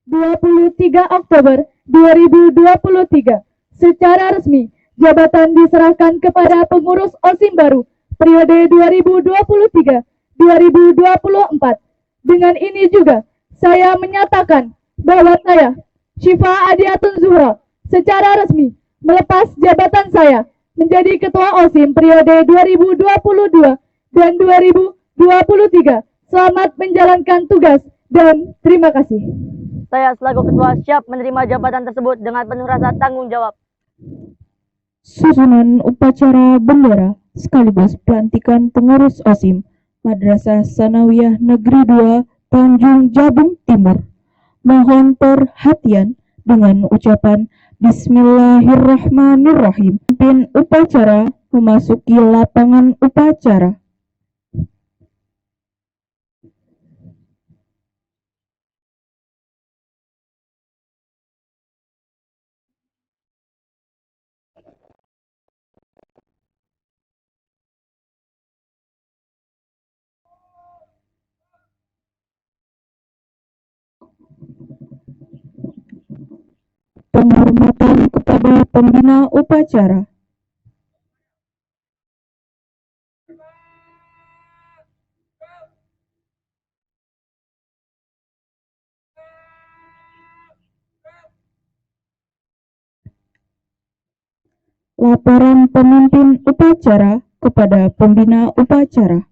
23 Oktober 2023. Secara resmi, jabatan diserahkan kepada pengurus OSIM baru periode 2023-2024. Dengan ini juga, saya menyatakan bahwa saya, Syifa Adiatun Zuhra, secara resmi melepas jabatan saya menjadi Ketua OSIM periode 2022 dan 2023. Selamat menjalankan tugas dan terima kasih. Saya selaku ketua siap menerima jabatan tersebut dengan penuh rasa tanggung jawab. Susunan upacara bendera sekaligus pelantikan pengurus OSIM Madrasah Sanawiyah Negeri 2 Tanjung Jabung Timur. Mohon perhatian dengan ucapan Bismillahirrahmanirrahim. Pimpin upacara memasuki lapangan upacara. Penghormatan kepada pembina upacara. Laporan pemimpin upacara kepada pembina upacara.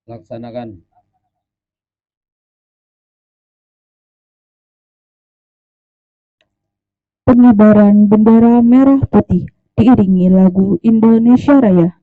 Laksanakan. Pengibaran bendera merah putih diiringi lagu Indonesia Raya.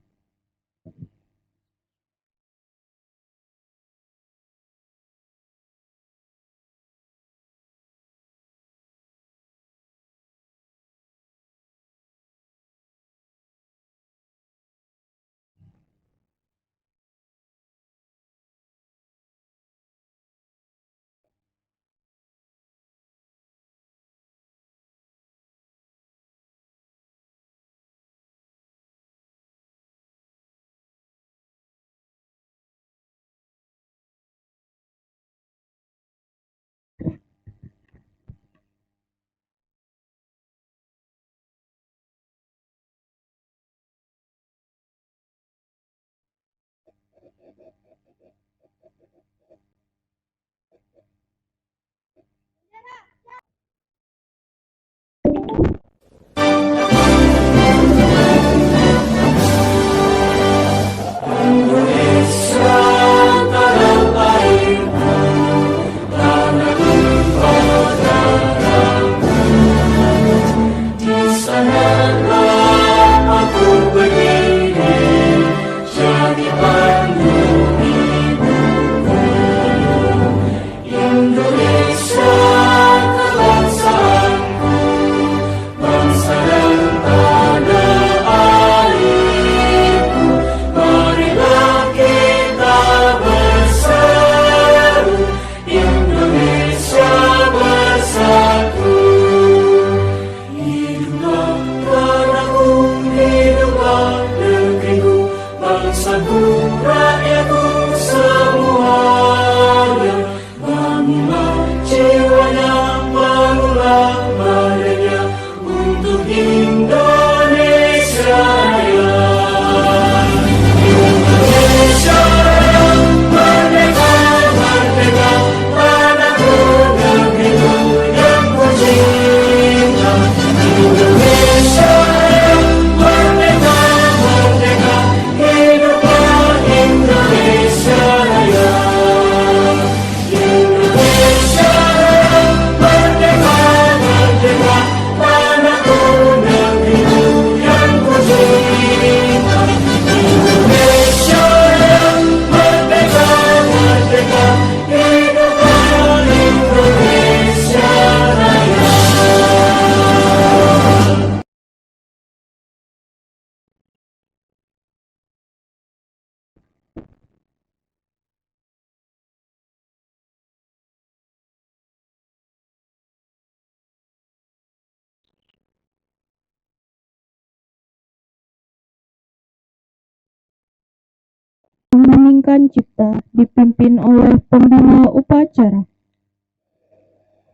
mengheningkan cipta dipimpin oleh pembina upacara.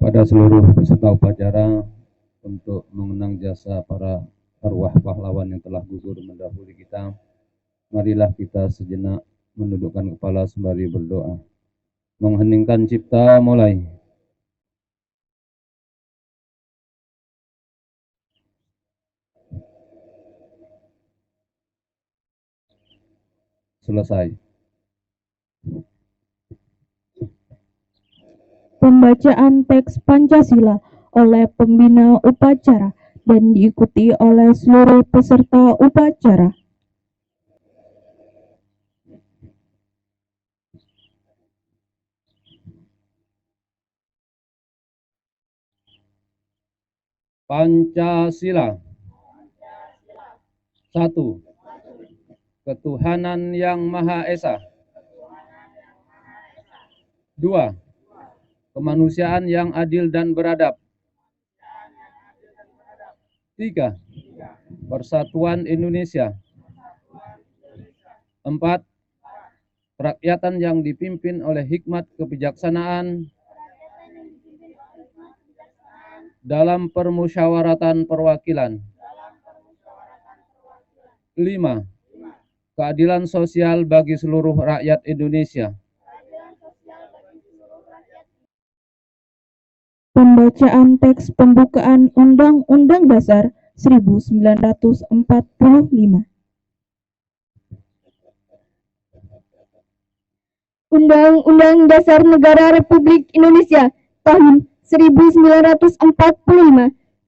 Pada seluruh peserta upacara, untuk mengenang jasa para arwah pahlawan yang telah gugur mendahului kita, marilah kita sejenak menundukkan kepala sembari berdoa. Mengheningkan cipta mulai. Selesai. Pembacaan teks Pancasila oleh pembina upacara dan diikuti oleh seluruh peserta upacara. Pancasila. 1. Ketuhanan yang Maha Esa. 2. Kemanusiaan yang adil dan beradab. 3. Persatuan Indonesia. 4. Kerakyatan yang dipimpin oleh hikmat kebijaksanaan dalam permusyawaratan perwakilan. 5. Keadilan sosial bagi seluruh rakyat Indonesia. Pembacaan teks pembukaan Undang-Undang Dasar 1945. Undang-Undang Dasar Negara Republik Indonesia tahun 1945.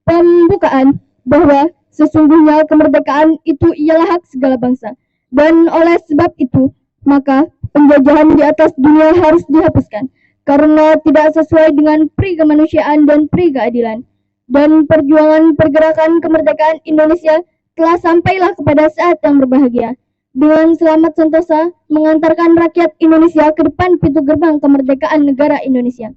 Pembukaan bahwa sesungguhnya kemerdekaan itu ialah hak segala bangsa, dan oleh sebab itu maka penjajahan di atas dunia harus dihapuskan karena tidak sesuai dengan pri kemanusiaan dan pri keadilan. Dan perjuangan pergerakan kemerdekaan Indonesia telah sampailah kepada saat yang berbahagia, dengan selamat sentosa mengantarkan rakyat Indonesia ke depan pintu gerbang kemerdekaan negara Indonesia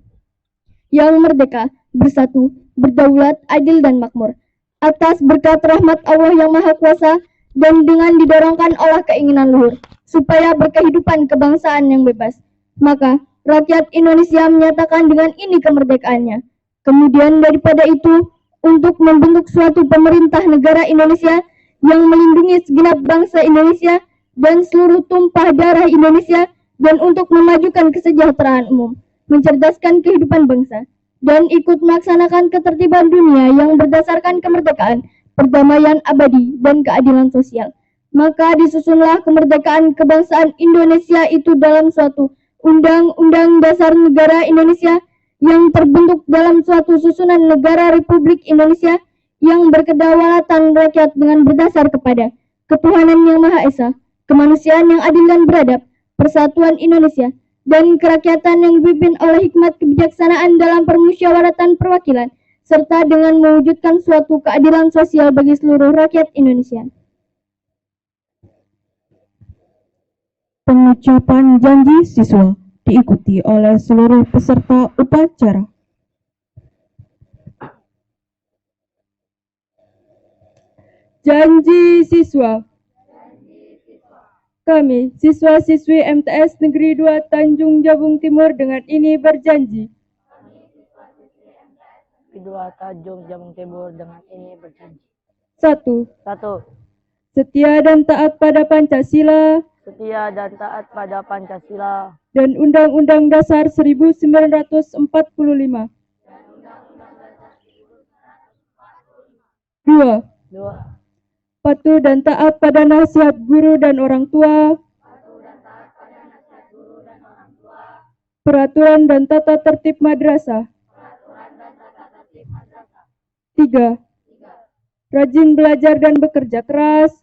yang merdeka, bersatu, berdaulat, adil dan makmur, atas berkat rahmat Allah yang Maha Kuasa dan dengan didorongkan oleh keinginan luhur supaya berkehidupan kebangsaan yang bebas, maka rakyat Indonesia menyatakan dengan ini kemerdekaannya. Kemudian daripada itu, untuk membentuk suatu pemerintah negara Indonesia yang melindungi segenap bangsa Indonesia dan seluruh tumpah darah Indonesia, dan untuk memajukan kesejahteraan umum, mencerdaskan kehidupan bangsa, dan ikut melaksanakan ketertiban dunia yang berdasarkan kemerdekaan, perdamaian abadi, dan keadilan sosial. Maka disusunlah kemerdekaan kebangsaan Indonesia itu dalam suatu Undang-Undang Dasar Negara Indonesia yang terbentuk dalam suatu susunan negara Republik Indonesia yang berkedaulatan rakyat dengan berdasar kepada ketuhanan yang Maha Esa, kemanusiaan yang adil dan beradab, persatuan Indonesia, dan kerakyatan yang dipimpin oleh hikmat kebijaksanaan dalam permusyawaratan perwakilan, serta dengan mewujudkan suatu keadilan sosial bagi seluruh rakyat Indonesia. Pengucapan janji siswa diikuti oleh seluruh peserta upacara. Janji siswa. Kami, siswa-siswi MTS Negeri 2 Tanjung Jabung Timur dengan ini berjanji. Kedua Tanjung Jabung Timur dengan ini berjanji. 1. 1. Setia dan taat pada Pancasila Setia dan taat pada Pancasila dan Undang-Undang Dasar 1945. 2. 2. Patuh dan taat pada nasihat guru dan orang tua, peraturan dan tata tertib madrasah. 3. Rajin belajar dan bekerja keras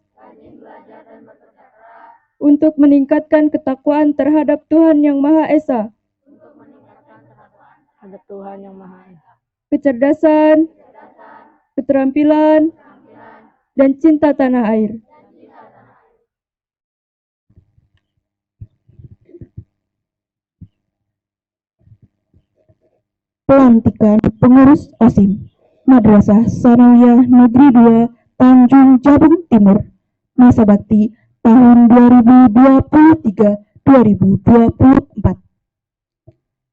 untuk meningkatkan ketakwaan terhadap Tuhan Yang Maha Esa, ada Tuhan yang Maha Esa, kecerdasan, keterampilan, dan cinta tanah air. Pelantikan pengurus OSIM Madrasah Sanawiyah Negeri 2 Tanjung Jabung Timur, masa bakti tahun 2023 2024.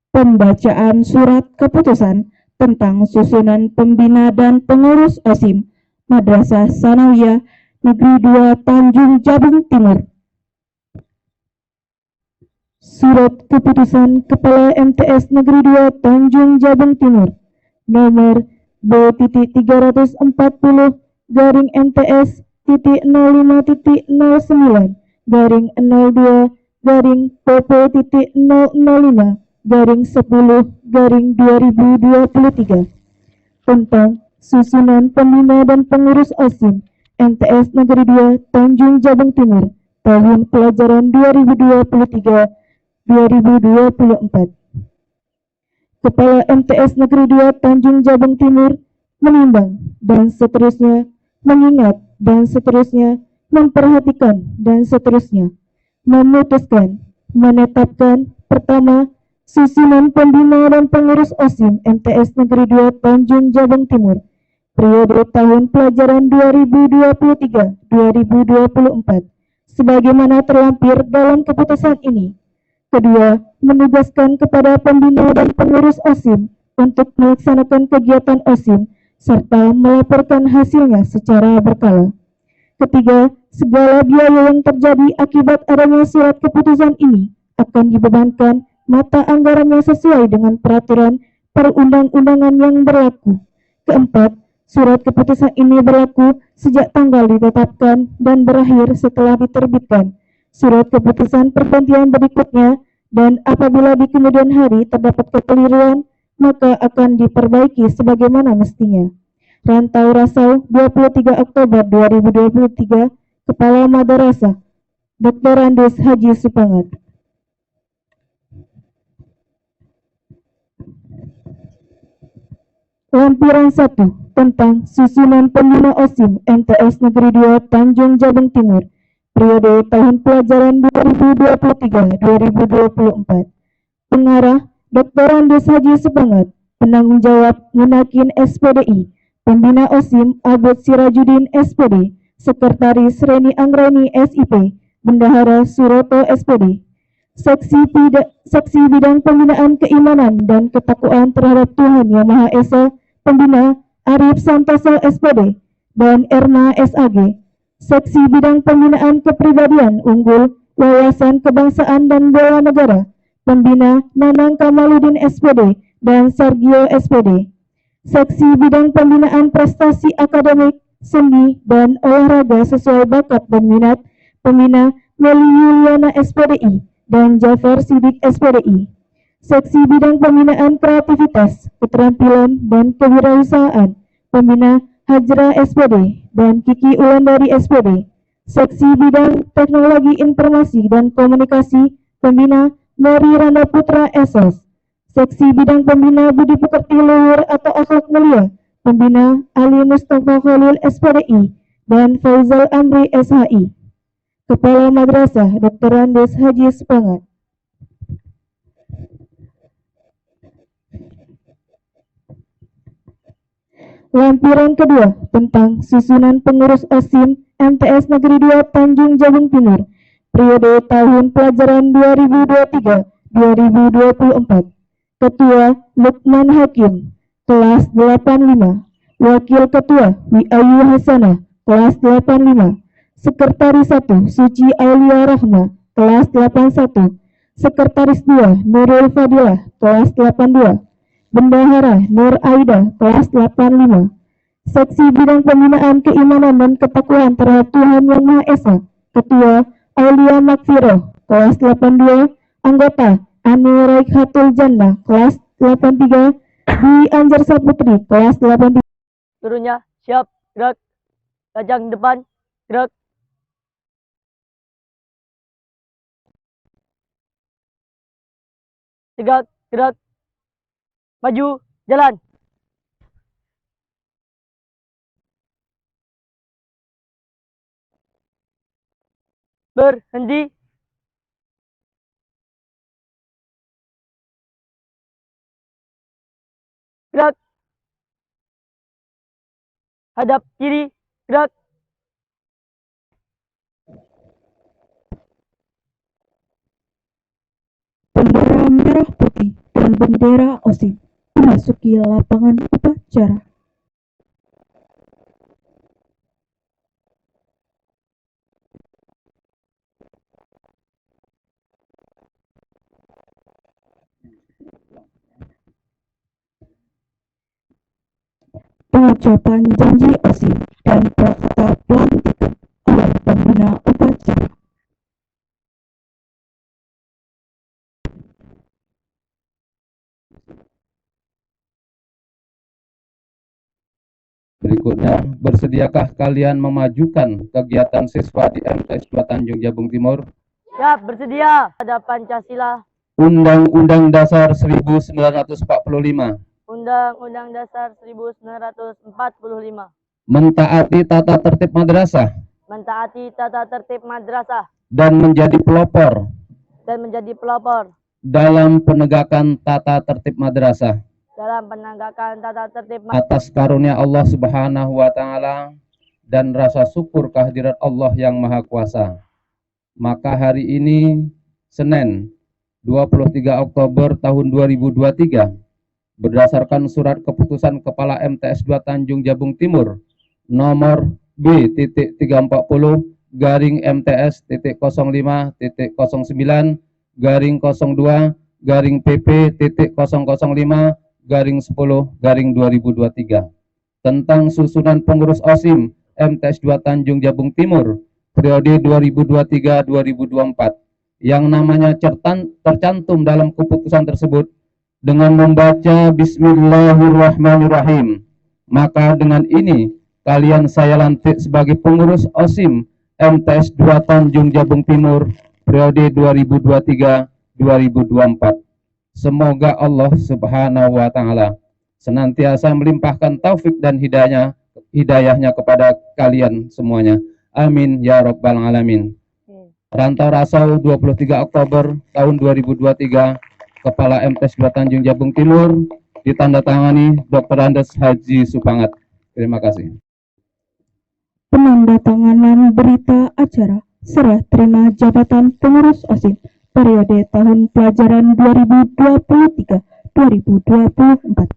Pembacaan surat keputusan tentang susunan pembina dan pengurus OSIM Madrasah Sanawiyah Negeri 2 Tanjung Jabung Timur. Surat keputusan Kepala MTS Negeri 2 Tanjung Jabung Timur nomor B.TIG.4.009-MTS-005-PP005-10-2023 tentang susunan pembina dan pengurus OSIM MTS Negeri 2 Tanjung Jabung Timur tahun pelajaran 2023-2024. Kepala MTS Negeri 2 Tanjung Jabung Timur menimbang dan seterusnya, mengingat dan seterusnya, memperhatikan dan seterusnya, memutuskan, menetapkan pertama, susunan pembina dan pengurus OSIM MTS Negeri 2 Tanjung Jabung Timur periode tahun pelajaran 2023-2024 sebagaimana terlampir dalam keputusan ini. Kedua, menugaskan kepada pembina dan pengurus OSIM untuk melaksanakan kegiatan OSIM serta melaporkan hasilnya secara berkala. Ketiga, segala biaya yang terjadi akibat adanya surat keputusan ini akan dibebankan mata anggarannya sesuai dengan peraturan perundang-undangan yang berlaku. Keempat, surat keputusan ini berlaku sejak tanggal ditetapkan dan berakhir setelah diterbitkan surat keputusan pergantian berikutnya, dan apabila di kemudian hari terdapat kekeliruan, maka akan diperbaiki sebagaimana mestinya. Rantau Rasau 23 Oktober 2023, Kepala Madrasah Dr. Andes Haji Supangat. Lampiran 1 tentang susunan pembina OSIM MTS Negeri 2 Tanjung Jabung Timur periode tahun pelajaran 2023-2024. Pengarah Dr. Andes Haji Supangat. Penanggung jawab Munakin SPDI. Pembina OSIM Abed Sirajudin SPD. Sekretaris Reni Anggreni SIP. Bendahara Suroto SPD. Seksi Bidang Pembinaan Keimanan dan Ketakwaan Terhadap Tuhan Yang Maha Esa. Pembina Arif Santoso SPD dan Erna SAG. Seksi Bidang Pembinaan Kepribadian Unggul, Wawasan Kebangsaan dan Bela Negara, Pembina Nanang Kamaludin SPD dan Sargio SPD. Seksi Bidang Pembinaan Prestasi Akademik, Seni, dan Olahraga sesuai bakat dan minat, Pembina Meli Yuliana SPDI dan Jafar Sidik SPDI. Seksi Bidang Pembinaan Kreativitas, Keterampilan, dan Kewirausahaan, Pembina Hajra SPD dan Kiki Ulandari SPD. Seksi Bidang Teknologi Informasi dan Komunikasi, Pembina Mary Randa Putra SS. Seksi Bidang Pembina Budi Pekerti Luhur atau Akhlak Mulia, Pembina Ali Mustafa Khalil SPDI dan Faizal Amri SHI. Kepala Madrasah Dr. Andes Haji Supangat. Lampiran kedua tentang susunan pengurus OSIM MTS Negeri 2 Tanjung Jabung Timur periode tahun pelajaran 2023-2024. Ketua Lukman Hakim, kelas 85. Wakil Ketua Wiayu Hasanah, kelas 85. Sekretaris 1 Suci Aulia Rahma, kelas 81. Sekretaris 2 Nurul Fadilah, kelas 82. Bendahara Nur Aida, kelas 85. Seksi Bidang Pembinaan Keimanan dan Ketakwaan Terhadap Tuhan Yang Maha Esa, Ketua Aulia Makfiroh, kelas 82. Anggota Ani Raikhatul Jannah, kelas 83. Dwi Anjar Saputri, kelas 83. Turunnya, siap, gerak. Lajang depan, gerak. Tegak, gerak. Maju, jalan. Berhenti. Gerak. Hadap kiri, gerak. merah putih dan bendera OSIM memasuki lapangan upacara. Pengucapan janji OSIM dan prakta pelantikan oleh pembina upacara. Berikutnya, bersediakah kalian memajukan kegiatan siswa di MTS 2 Tanjung Jabung Timur? Siap, bersedia. Pada Pancasila, Undang-Undang Dasar 1945, Undang-Undang Dasar 1945, mentaati tata tertib madrasah, mentaati tata tertib madrasah, dan menjadi pelopor dan menjadi pelopor dalam penegakan tata tertib madrasah. dalam penegakan tata tertib Atas karunia Allah Subhanahu wa Ta'ala dan rasa syukur kehadirat Allah yang Maha Kuasa, maka hari ini Senin 23 Oktober tahun 2023 berdasarkan surat keputusan Kepala MTS 2 Tanjung Jabung Timur nomor B.TT340-MTS.005.PP.005/10/2023 tentang susunan pengurus OSIM MTS 2 Tanjung Jabung Timur periode 2023-2024 yang namanya tercantum dalam keputusan tersebut dengan membaca Bismillahirrahmanirrahim. Maka dengan ini kalian saya lantik sebagai pengurus OSIM MTS 2 Tanjung Jabung Timur periode 2023-2024. Semoga Allah Subhanahu wa Ta'ala senantiasa melimpahkan taufik dan hidayahnya kepada kalian semuanya. Amin ya rabbal alamin. Rantau Rasau 23 Oktober tahun 2023, Kepala MTS 2 Tanjung Jabung Timur, ditandatangani Dr. Andes Haji Supangat. Terima kasih. Penandatanganan berita acara serah terima jabatan pengurus OSIM periode tahun pelajaran 2023-2024.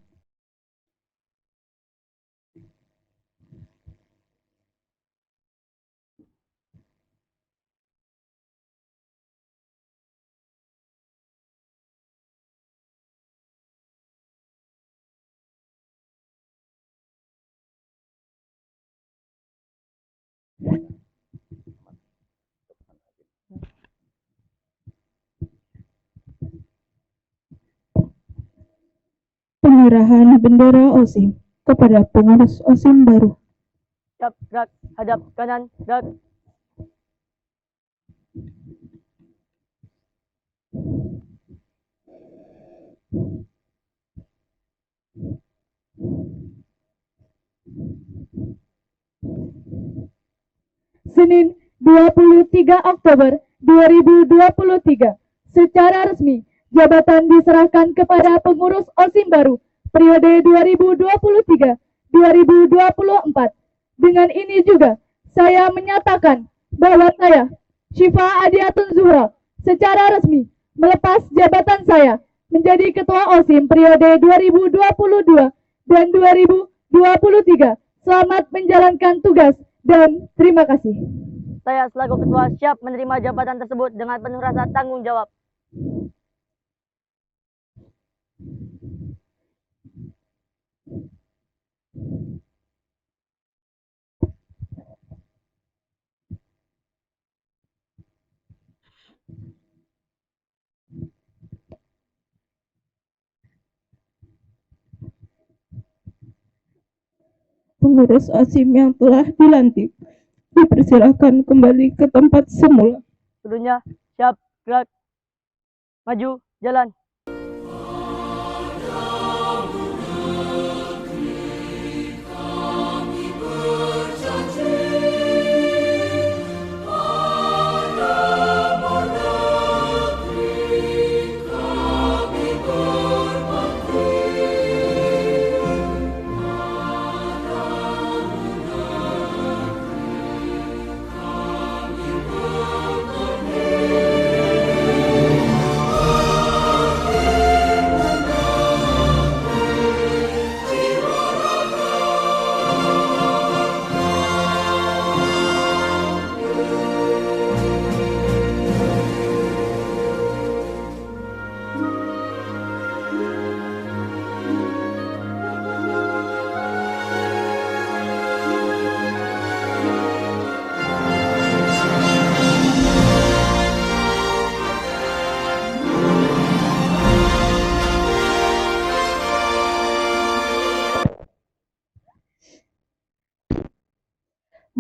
Penyerahan bendera OSIM kepada pengurus OSIM baru. Siap, gerak, hadap kanan, gerak. Senin 23 Oktober 2023, secara resmi jabatan diserahkan kepada pengurus OSIM baru periode 2023-2024. Dengan ini juga saya menyatakan bahwa saya, Syifa Adiatun Zuhra, secara resmi melepas jabatan saya menjadi Ketua OSIM periode 2022 dan 2023. Selamat menjalankan tugas dan terima kasih. Saya selaku ketua siap menerima jabatan tersebut dengan penuh rasa tanggung jawab. Pengurus OSIM yang telah dilantik dipersilakan kembali ke tempat semula. Seluruhnya siap, gerak, maju, jalan.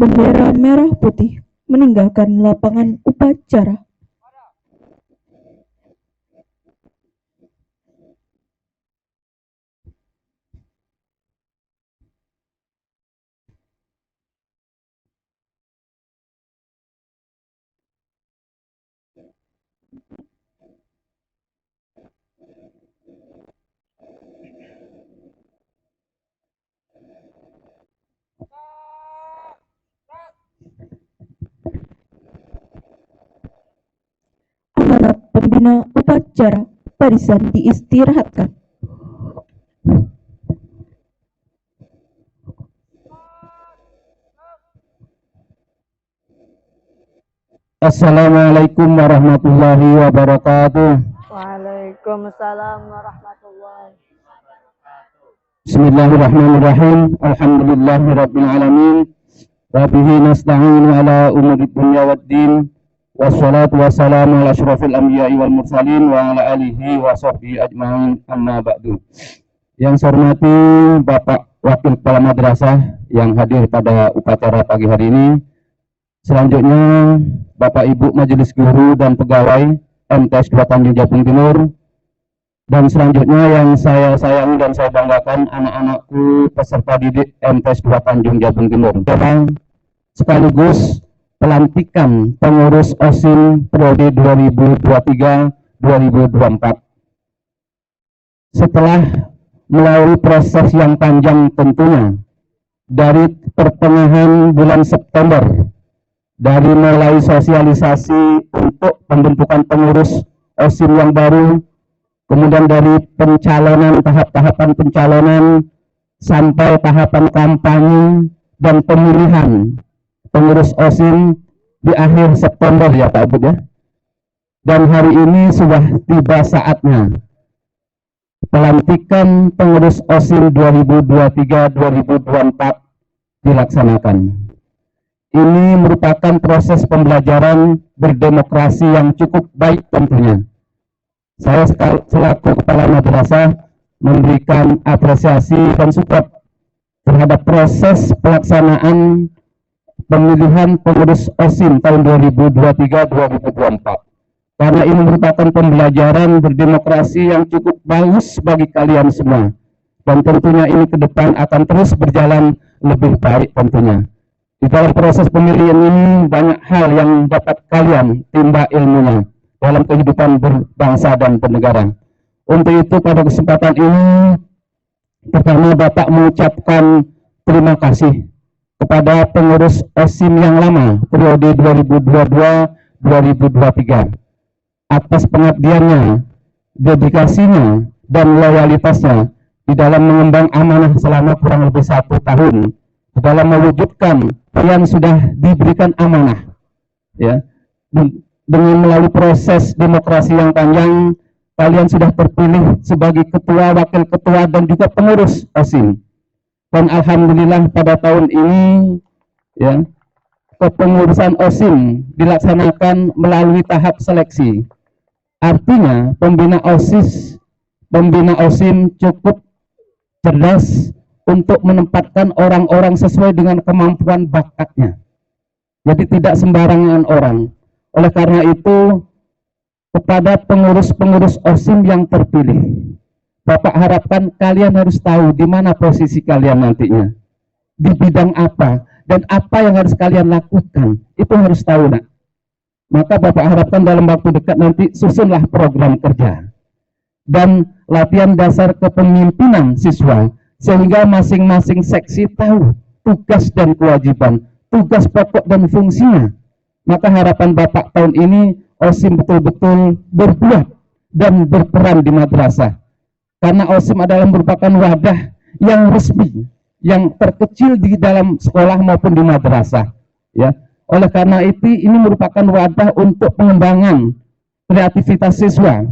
bendera merah putih meninggalkan lapangan upacara. Amanat pembina upacara, barisan diistirahatkan. Assalamualaikum warahmatullahi wabarakatuh. Waalaikumsalam warahmatullahi. Bismillahirrahmanirrahim. Alhamdulillahirabbil alamin. Wa bihi nasta'inu ala umuri dunya waddin. Wassalatu wassalamu ala asyrafil anbiya'i wal mursalin wa ala alihi wa sahbihi ajma'in, amma ba'du. Yang saya hormati Bapak Wakil Kepala Madrasah yang hadir pada upacara pagi hari ini. Selanjutnya Bapak Ibu Majelis Guru dan Pegawai MTS 2 Tanjung Jabung Timur. Dan selanjutnya yang saya sayangi dan saya banggakan, anak-anakku peserta didik MTS 2 Tanjung Jabung Timur. Sekaligus pelantikan pengurus OSIM periode 2023-2024. Setelah melalui proses yang panjang tentunya, dari pertengahan bulan September, dari mulai sosialisasi untuk pembentukan pengurus OSIM yang baru, kemudian dari pencalonan, tahap-tahapan pencalonan, sampai tahapan kampanye dan pemilihan pengurus OSIM di akhir September ya Pak Ibu ya. Dan hari ini sudah tiba saatnya pelantikan pengurus OSIM 2023-2024 dilaksanakan. Ini merupakan proses pembelajaran berdemokrasi yang cukup baik tentunya. Saya selaku Kepala Madrasah memberikan apresiasi dan support terhadap proses pelaksanaan pemilihan pengurus OSIM tahun 2023-2024. Karena ini merupakan pembelajaran berdemokrasi yang cukup bagus bagi kalian semua. Dan tentunya ini ke depan akan terus berjalan lebih baik tentunya. Di dalam proses pemilihan ini banyak hal yang dapat kalian timba ilmunya dalam kehidupan berbangsa dan bernegara. Untuk itu pada kesempatan ini, pertama Bapak mengucapkan terima kasih kepada pengurus OSIM yang lama periode 2022-2023 atas pengabdiannya, dedikasinya, dan loyalitasnya di dalam mengemban amanah selama kurang lebih 1 tahun di dalam mewujudkan yang sudah diberikan amanah ya. Dengan melalui proses demokrasi yang panjang, kalian sudah terpilih sebagai ketua, wakil ketua, dan juga pengurus OSIM. Dan alhamdulillah pada tahun ini ya, kepengurusan OSIM dilaksanakan melalui tahap seleksi. Artinya pembina OSIM cukup cerdas untuk menempatkan orang-orang sesuai dengan kemampuan bakatnya. Jadi tidak sembarangan orang. Oleh karena itu, kepada pengurus-pengurus OSIM yang terpilih, Bapak harapkan kalian harus tahu di mana posisi kalian nantinya, di bidang apa, dan apa yang harus kalian lakukan. Itu harus tahu, nak. Maka Bapak harapkan dalam waktu dekat nanti susunlah program kerja dan latihan dasar kepemimpinan siswa, sehingga masing-masing seksi tahu tugas dan kewajiban, tugas pokok dan fungsinya. Maka harapan Bapak tahun ini OSIM betul-betul berbuat dan berperan di madrasah. Karena OSIM adalah merupakan wadah yang resmi, yang terkecil di dalam sekolah maupun di madrasah. Ya, oleh karena itu ini merupakan wadah untuk pengembangan kreativitas siswa,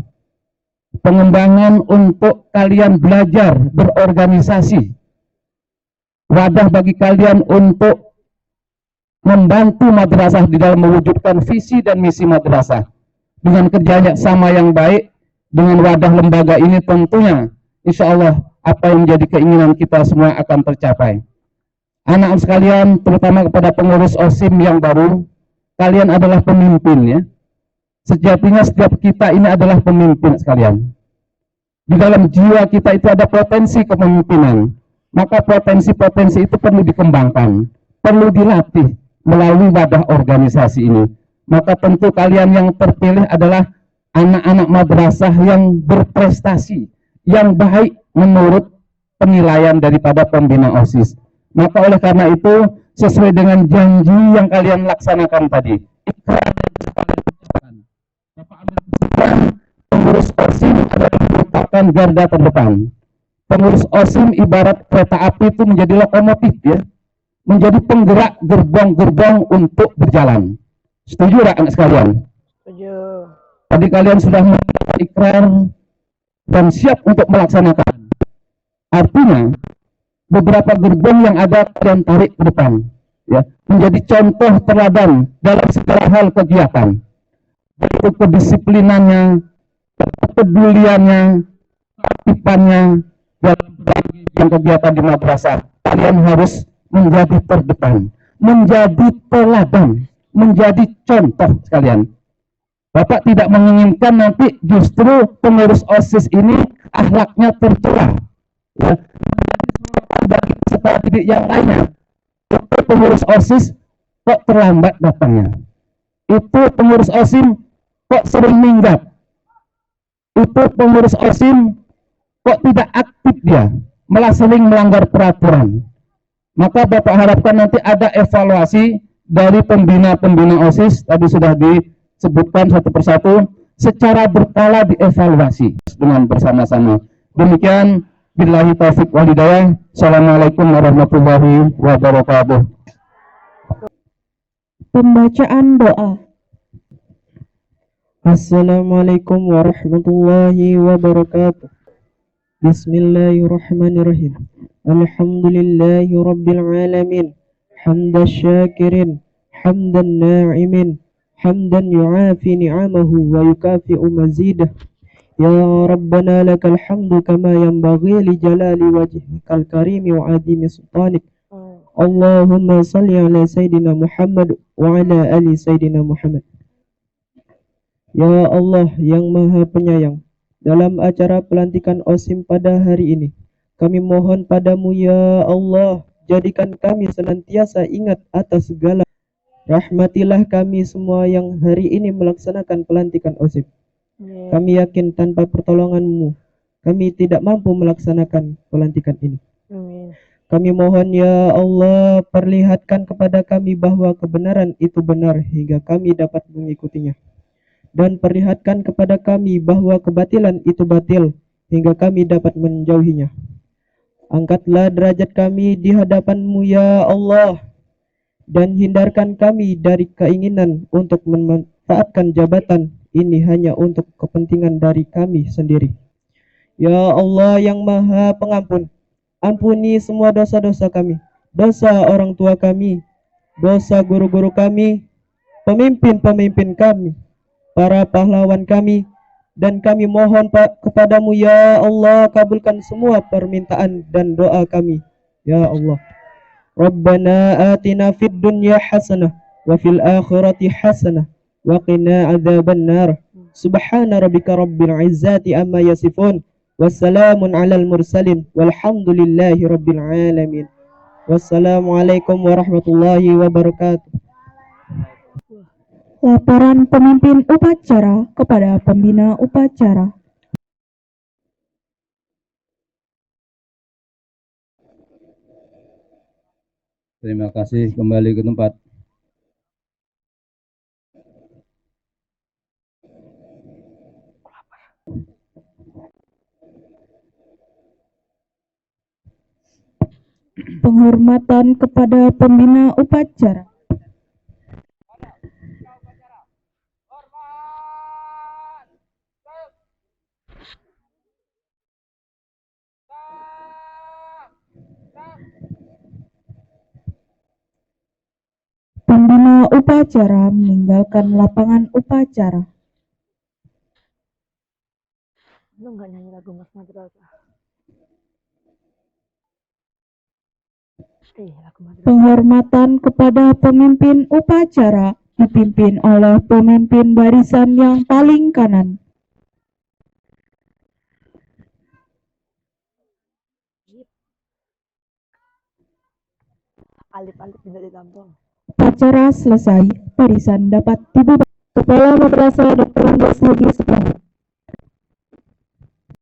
pengembangan untuk kalian belajar berorganisasi, wadah bagi kalian untuk membantu madrasah di dalam mewujudkan visi dan misi madrasah. Dengan kerja sama yang baik, dengan wadah lembaga ini tentunya insya Allah apa yang menjadi keinginan kita semua akan tercapai. anak sekalian, terutama kepada pengurus OSIM yang baru, kalian adalah pemimpin ya. Sejatinya setiap kita ini adalah pemimpin sekalian. Di dalam jiwa kita itu ada potensi kepemimpinan. Maka potensi-potensi itu perlu dikembangkan, perlu dilatih melalui wadah organisasi ini. Maka tentu kalian yang terpilih adalah anak-anak madrasah yang berprestasi, yang baik menurut penilaian daripada pembina OSIS. Maka oleh karena itu, sesuai dengan janji yang kalian laksanakan tadi, Bapak ambil kesimpulan, pengurus OSIM adalah merupakan garda terdepan. Pengurus OSIM ibarat kereta api itu menjadi lokomotif ya, menjadi penggerak gerbong-gerbong untuk berjalan. Setuju tak anak sekalian? Setuju. Tadi kalian sudah membuat ikrar dan siap untuk melaksanakan. Artinya beberapa gerbong yang ada kalian tarik ke depan, ya, menjadi contoh teladan dalam segala hal kegiatan. Yaitu kedisiplinannya, kepeduliannya, keaktifannya dalam berbagai kegiatan di madrasah. Kalian harus menjadi terdepan, menjadi teladan, menjadi contoh sekalian. Bapak tidak menginginkan nanti justru pengurus OSIS ini akhlaknya tercela, ya, bagi peserta didik yang lainnya. Itu pengurus OSIS kok terlambat datangnya, itu pengurus OSIM kok sering minggat, itu pengurus OSIM kok tidak aktif dia, malah sering melanggar peraturan. Maka Bapak harapkan nanti ada evaluasi dari pembina-pembina OSIS, tadi sudah disebutkan satu persatu, secara berkala dievaluasi dengan bersama-sama. Demikian, billahi taufiq wal hidayah. Assalamualaikum warahmatullahi wabarakatuh. Pembacaan doa. Assalamualaikum warahmatullahi wabarakatuh. Bismillahirrahmanirrahim. Alhamdulillahi rabbil alamin. Hamdan syakirin, hamdan na'imin, hamdan yu'afi ni'amahu wa yukafi'u mazidah. Ya Rabbana lakal hamdu kama yanbaghi li jalali wajhikal karimi wa adimi sultanik. Allahumma salli ala Sayyidina Muhammad wa ala ali Sayyidina Muhammad. Ya Allah yang Maha Penyayang, dalam acara pelantikan OSIM pada hari ini, kami mohon padamu ya Allah, jadikan kami senantiasa ingat atas segala. Rahmatilah kami semua yang hari ini melaksanakan pelantikan OSIM. Kami yakin tanpa pertolonganmu, kami tidak mampu melaksanakan pelantikan ini. Amin. Kami mohon ya Allah, perlihatkan kepada kami bahwa kebenaran itu benar hingga kami dapat mengikutinya. Dan perlihatkan kepada kami bahwa kebatilan itu batil hingga kami dapat menjauhinya. Angkatlah derajat kami di hadapan-Mu ya Allah, dan hindarkan kami dari keinginan untuk memanfaatkan jabatan ini hanya untuk kepentingan dari kami sendiri. Ya Allah yang Maha Pengampun, ampuni semua dosa-dosa kami, dosa orang tua kami, dosa guru-guru kami, pemimpin-pemimpin kami, para pahlawan kami, dan kami mohon kepadamu ya Allah, kabulkan semua permintaan dan doa kami ya Allah. Rabbana atina fid dunya hasanah wa fil akhirati hasanah wa qina adzabannar. Subhana rabbika rabbil izzati amma yasifun, wassalamun alal mursalin, walhamdulillahi rabbil alamin. Wassalamualaikum warahmatullahi wabarakatuh. Laporan pemimpin upacara kepada pembina upacara. Terima kasih, kembali ke tempat. Penghormatan kepada pembina upacara. Pembina upacara meninggalkan lapangan upacara. Lu nggak nyanyi lagu Mas Madrasah? Penghormatan kepada pemimpin upacara dipimpin oleh pemimpin barisan yang paling kanan. Alip-alip tidak ditampung. Upacara selesai, barisan dapat dibubarkan. Kepala Madrasah Dr. Andes Haji Supremo.